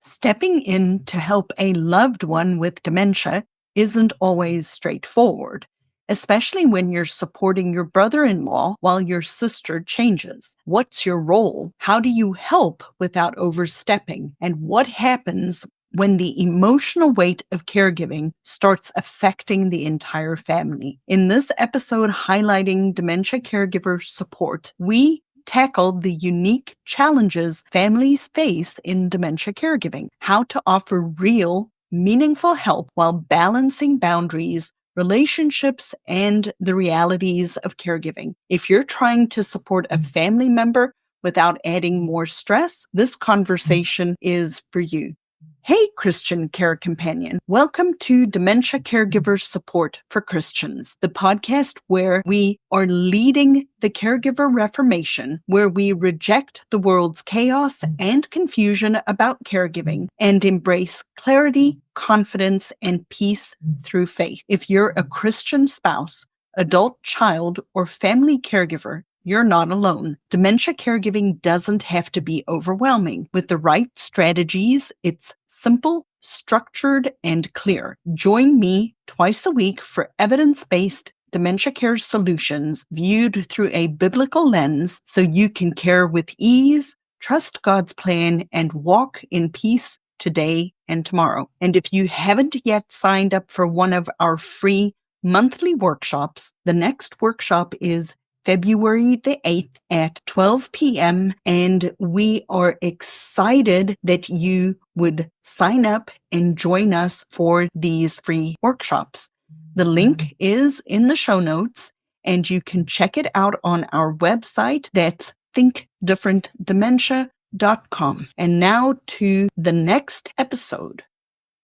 Stepping in to help a loved one with dementia isn't always straightforward, especially when you're supporting your brother-in-law while your sister changes. What's your role? How do you help without overstepping? And what happens when the emotional weight of caregiving starts affecting the entire family? In this episode highlighting dementia caregiver support, we tackle the unique challenges families face in dementia caregiving, how to offer real, meaningful help while balancing boundaries, relationships, and the realities of caregiving. If you're trying to support a family member without adding more stress, this conversation is for you. Hey, Christian Care Companion. Welcome to Dementia Caregiver Support for Christians, the podcast where we are leading the caregiver reformation, where we reject the world's chaos and confusion about caregiving and embrace clarity, confidence, and peace through faith. If you're a Christian spouse, adult child, or family caregiver, you're not alone. Dementia caregiving doesn't have to be overwhelming. With the right strategies, it's simple, structured, and clear. Join me twice a week for evidence-based dementia care solutions viewed through a biblical lens so you can care with ease, trust God's plan, and walk in peace today and tomorrow. And if you haven't yet signed up for one of our free monthly workshops, the next workshop is February the 8th at 12 p.m. And we are excited that you would sign up and join us for these free workshops. The link is in the show notes, and you can check it out on our website. That's thinkdifferentdementia.com. And now to the next episode.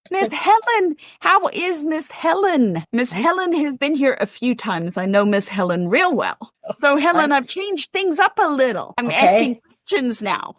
Miss Helen, how is Miss Helen? Miss Helen has been here a few times. I know Miss Helen real well. So Helen, I've changed things up a little. I'm asking questions now.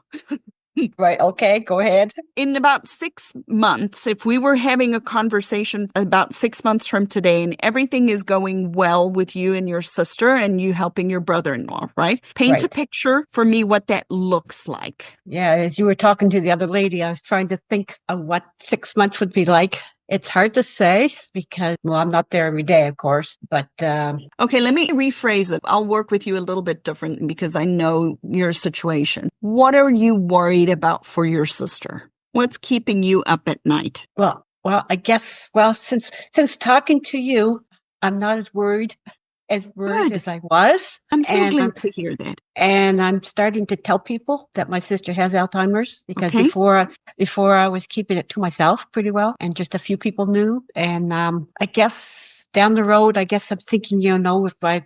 Right. Okay. Go ahead. In about 6 months, if we were having a conversation about 6 months from today and everything is going well with you and your sister and you helping your brother-in-law, right? Paint a picture for me what that looks like. Yeah. As you were talking to the other lady, I was trying to think of what 6 months would be like. It's hard to say because, well, I'm not there every day, of course, but... Okay, let me rephrase it. I'll work with you a little bit different because I know your situation. What are you worried about for your sister? What's keeping you up at night? Well, I guess, since talking to you, I'm not as worried as I was. I'm so glad to hear that. And I'm starting to tell people that my sister has Alzheimer's because before I was keeping it to myself pretty well and just a few people knew. And I guess down the road, I'm thinking, if my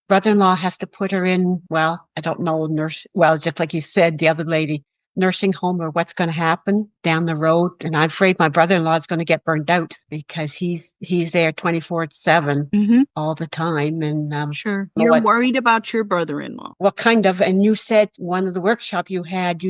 brother-in-law has to put her in, I don't know, just like you said, the other lady, nursing home or what's going to happen down the road. And I'm afraid my brother-in-law is going to get burned out because he's there 24/7 all the time. And sure. You're worried about your brother-in-law. Well, kind of. And you said one of the workshop you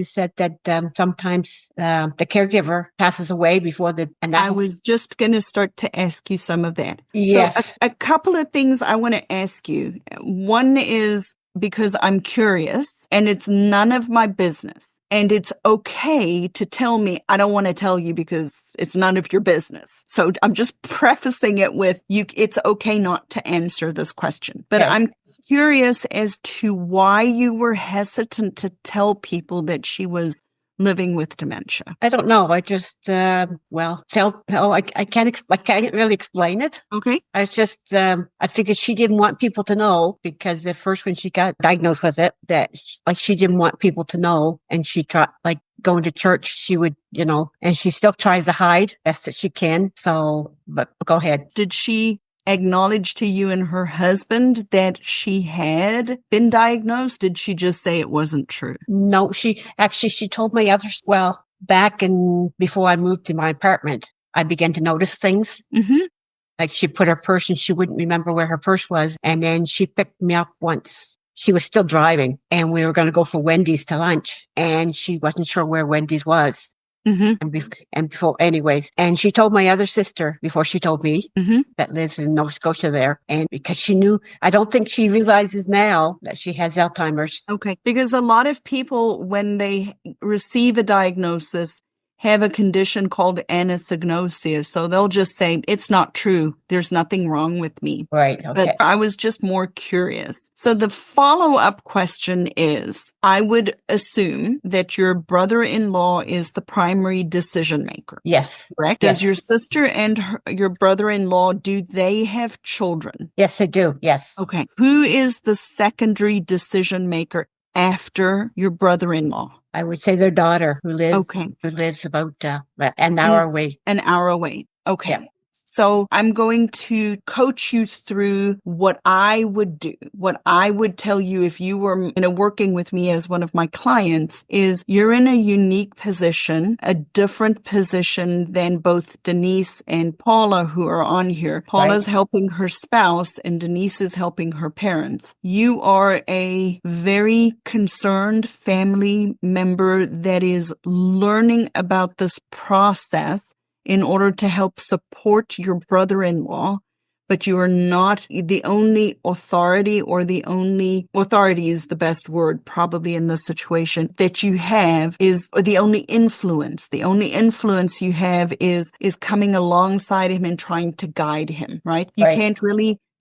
said that sometimes the caregiver passes away before I was just going to start to ask you some of that. Yes. So a couple of things I want to ask you. One is because I'm curious and it's none of my business. And it's okay to tell me, I don't want to tell you because it's none of your business. So I'm just prefacing it with you. It's okay not to answer this question, but I'm curious as to why you were hesitant to tell people that she was living with dementia. I don't know. I just, felt, I can't really explain it. Okay. I was just, I figured she didn't want people to know because at first when she got diagnosed with it, that she didn't want people to know. And she tried, going to church, she would, and she still tries to hide best that she can. So, but go ahead. Did she acknowledge to you and her husband that she had been diagnosed? Did she just say it wasn't true? No, she told my others, before I moved to my apartment, I began to notice things. Like she put her purse and she wouldn't remember where her purse was. And then she picked me up once. She was still driving and we were going to go for Wendy's to lunch and she wasn't sure where Wendy's was. And before, anyways, and she told my other sister before she told me that lives in Nova Scotia there. And because she knew, I don't think she realizes now that she has Alzheimer's. Okay. Because a lot of people, when they receive a diagnosis, have a condition called anosognosia. So they'll just say, it's not true. There's nothing wrong with me. Right. Okay. But I was just more curious. So the follow-up question is, I would assume that your brother-in-law is the primary decision maker. Yes. Correct? Yes. Does your sister and your brother-in-law, do they have children? Yes, they do. Yes. Okay. Who is the secondary decision maker after your brother-in-law? I would say their daughter who lives about an hour away. An hour away. Okay. Yeah. So I'm going to coach you through what I would do. What I would tell you if you were working with me as one of my clients is you're in a unique position, a different position than both Denise and Paula who are on here. Paula's helping her spouse and Denise is helping her parents. You are a very concerned family member that is learning about this process in order to help support your brother-in-law, but you are not the only authority, or the only authority is the best word probably in this situation that you have is, or the only influence. The only influence you have is coming alongside him and trying to guide him, right?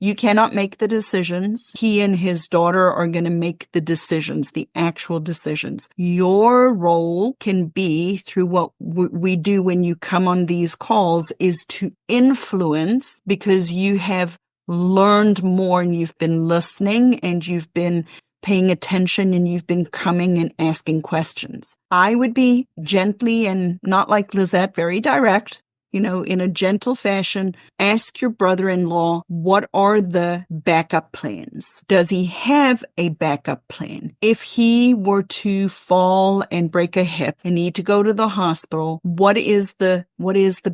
You cannot make the decisions. He and his daughter are going to make the decisions, the actual decisions. Your role can be through what we do when you come on these calls is to influence, because you have learned more and you've been listening and you've been paying attention and you've been coming and asking questions. I would be gently and not like Lizette, very direct, in a gentle fashion, ask your brother-in-law, what are the backup plans? Does he have a backup plan? If he were to fall and break a hip and need to go to the hospital, what is the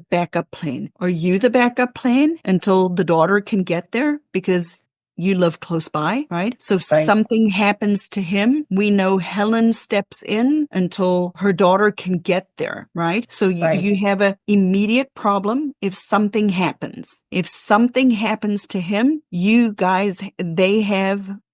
backup plan? Are you the backup plan until the daughter can get there? Because you live close by, right? So if something happens to him, we know Helen steps in until her daughter can get there, right? So you have an immediate problem if something happens. If something happens to him, you guys,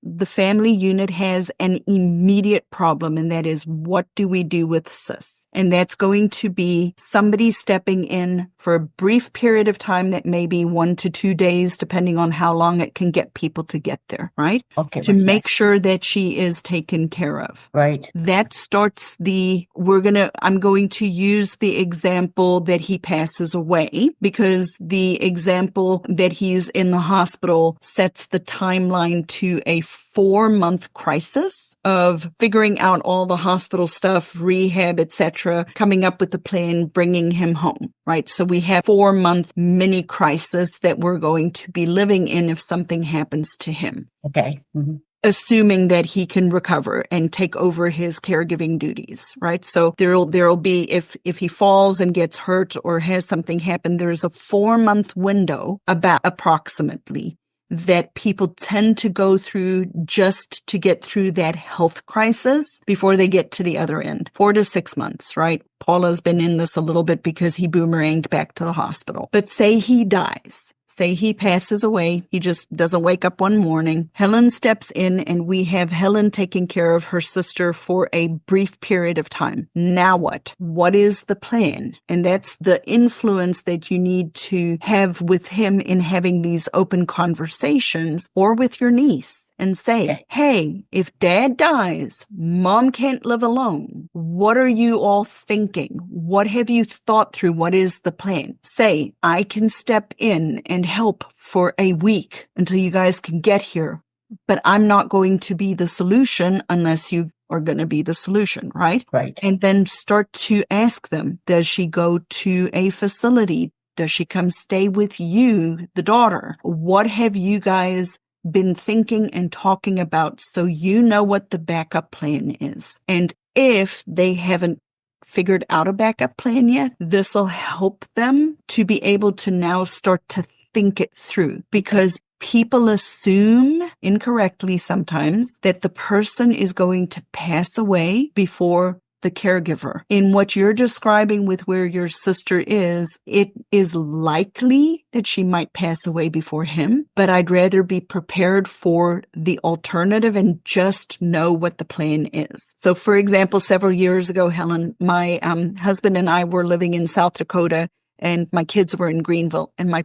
the family unit has an immediate problem, and that is, what do we do with sis? And that's going to be somebody stepping in for a brief period of time that may be 1 to 2 days, depending on how long it can get people to get there, right? Okay. To make sure that she is taken care of. Right. That starts I'm going to use the example that he passes away, because the example that he's in the hospital sets the timeline to a 4-month crisis of figuring out all the hospital stuff, rehab, etc., coming up with the plan, bringing him home, right? So we have 4-month mini crisis that we're going to be living in if something happens to him. Okay. Mm-hmm. Assuming that he can recover and take over his caregiving duties, right? So there'll be, if he falls and gets hurt or has something happen, there's a 4-month window about approximately that people tend to go through just to get through that health crisis before they get to the other end. 4 to 6 months, right? Paula's been in this a little bit because he boomeranged back to the hospital. But say he dies. Say he passes away. He just doesn't wake up one morning. Helen steps in and we have Helen taking care of her sister for a brief period of time. Now what? What is the plan? And that's the influence that you need to have with him in having these open conversations, or with your niece. And say, hey, if dad dies, mom can't live alone. What are you all thinking? What have you thought through? What is the plan? Say, I can step in and help for a week until you guys can get here, but I'm not going to be the solution unless you are going to be the solution, right? Right. And then start to ask them, does she go to a facility? Does she come stay with you, the daughter? What have you guys been thinking and talking about, so you know what the backup plan is? And if they haven't figured out a backup plan yet, this will help them to be able to now start to think it through, because people assume incorrectly sometimes that the person is going to pass away before the caregiver. In what you're describing with where your sister is, it is likely that she might pass away before him, but I'd rather be prepared for the alternative and just know what the plan is. So for example, several years ago, Helen, my husband and I were living in South Dakota, and my kids were in Greenville, and my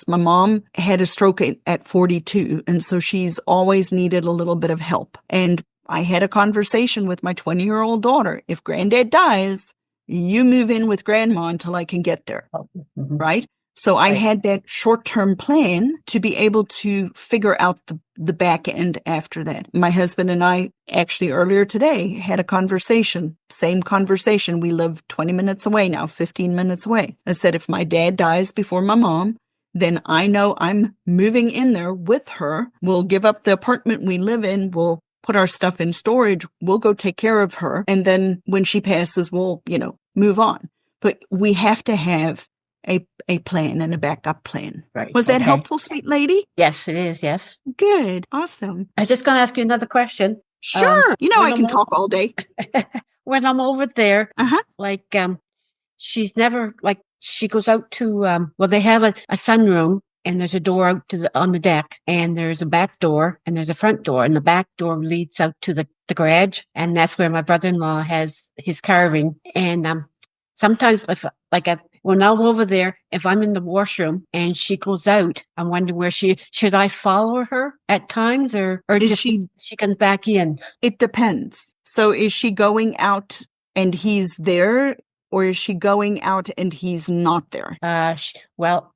mom had a stroke at 42. And so she's always needed a little bit of help. And I had a conversation with my 20-year-old daughter. If granddad dies, you move in with grandma until I can get there. Mm-hmm. Right? So I had that short-term plan to be able to figure out the back end after that. My husband and I actually earlier today had a conversation, same conversation. We live 20 minutes away now, 15 minutes away. I said, if my dad dies before my mom, then I know I'm moving in there with her. We'll give up the apartment we live in. We'll put our stuff in storage. We'll go take care of her. And then when she passes, we'll, move on. But we have to have a plan and a backup plan. Right. Was that helpful, sweet lady? Yes, it is. Yes. Good. Awesome. I was just going to ask you another question. Sure. I can talk all day. When I'm over there, she's never, she goes out to, they have a sunroom, and there's a door out on the deck, and there's a back door, and there's a front door, and the back door leads out to the garage, and that's where my brother-in-law has his carving. And sometimes when I'm over there, if I'm in the washroom and she goes out, I'm wondering where should I follow her at times, or just she comes back in? It depends. So is she going out and he's there, or is she going out and he's not there?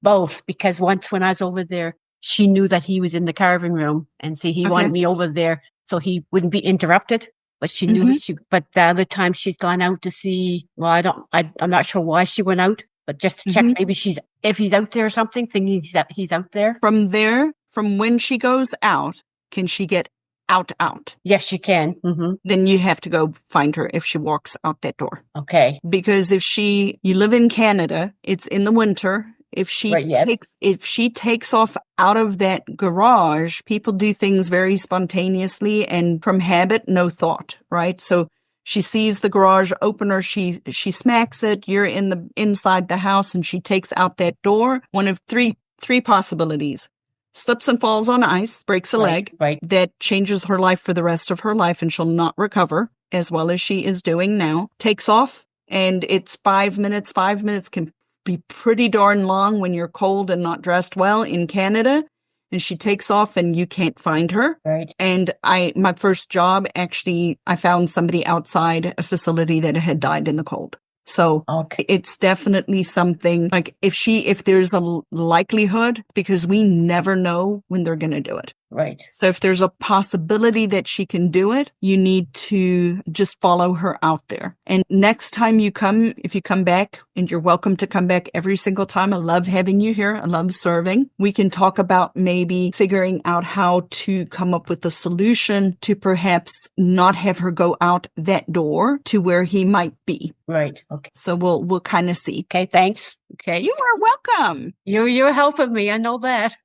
Both, because once when I was over there, she knew that he was in the carving room, and he wanted me over there so he wouldn't be interrupted. But she knew but the other time she's gone out to see, I'm not sure why she went out, but just to check maybe if he's out there or something, thinking he's out there. From when she goes out, can she get out? Yes, she can. Mm-hmm. Then you have to go find her if she walks out that door. Okay. Because you live in Canada, it's in the winter. If she takes off out of that garage, people do things very spontaneously and from habit, no thought, right? So she sees the garage opener, she smacks it, you're inside the house, and she takes out that door. One of three possibilities. Slips and falls on ice, breaks a leg. Right. That changes her life for the rest of her life, and she'll not recover as well as she is doing now. Takes off, and it's 5 minutes. 5 minutes can be pretty darn long when you're cold and not dressed well in Canada. And she takes off and you can't find her. Right. And my first job, actually, I found somebody outside a facility that had died in the cold. So it's definitely something if there's a likelihood, because we never know when they're going to do it. Right. So if there's a possibility that she can do it, you need to just follow her out there. And next time if you come back, and you're welcome to come back every single time. I love having you here. I love serving. We can talk about maybe figuring out how to come up with a solution to perhaps not have her go out that door to where he might be. Right. Okay. So we'll kind of see. Okay. Thanks. Okay. You are welcome. You're helping me. I know that.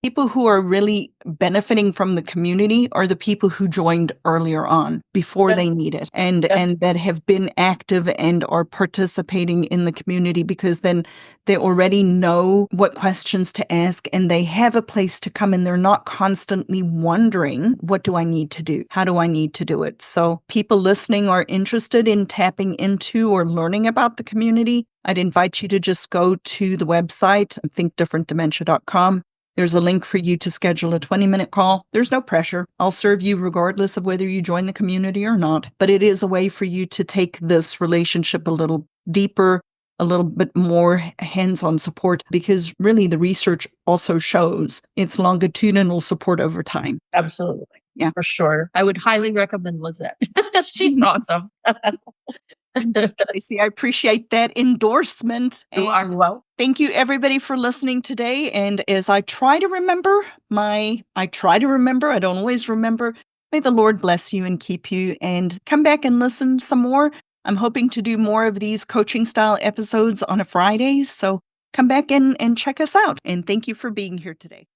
People who are really benefiting from the community are the people who joined earlier on before they need it and that have been active and are participating in the community, because then they already know what questions to ask and they have a place to come, and they're not constantly wondering, what do I need to do? How do I need to do it? So people listening are interested in tapping into or learning about the community. I'd invite you to just go to the website, thinkdifferentdementia.com. There's a link for you to schedule a 20-minute call. There's no pressure. I'll serve you regardless of whether you join the community or not. But it is a way for you to take this relationship a little deeper, a little bit more hands-on support, because really the research also shows it's longitudinal support over time. Absolutely. Yeah, for sure. I would highly recommend Lizette. She's awesome. Tracy, I appreciate that endorsement. You are welcome. Thank you, everybody, for listening today. And as I try to remember, I don't always remember. May the Lord bless you and keep you, and come back and listen some more. I'm hoping to do more of these coaching style episodes on a Friday. So come back and check us out. And thank you for being here today.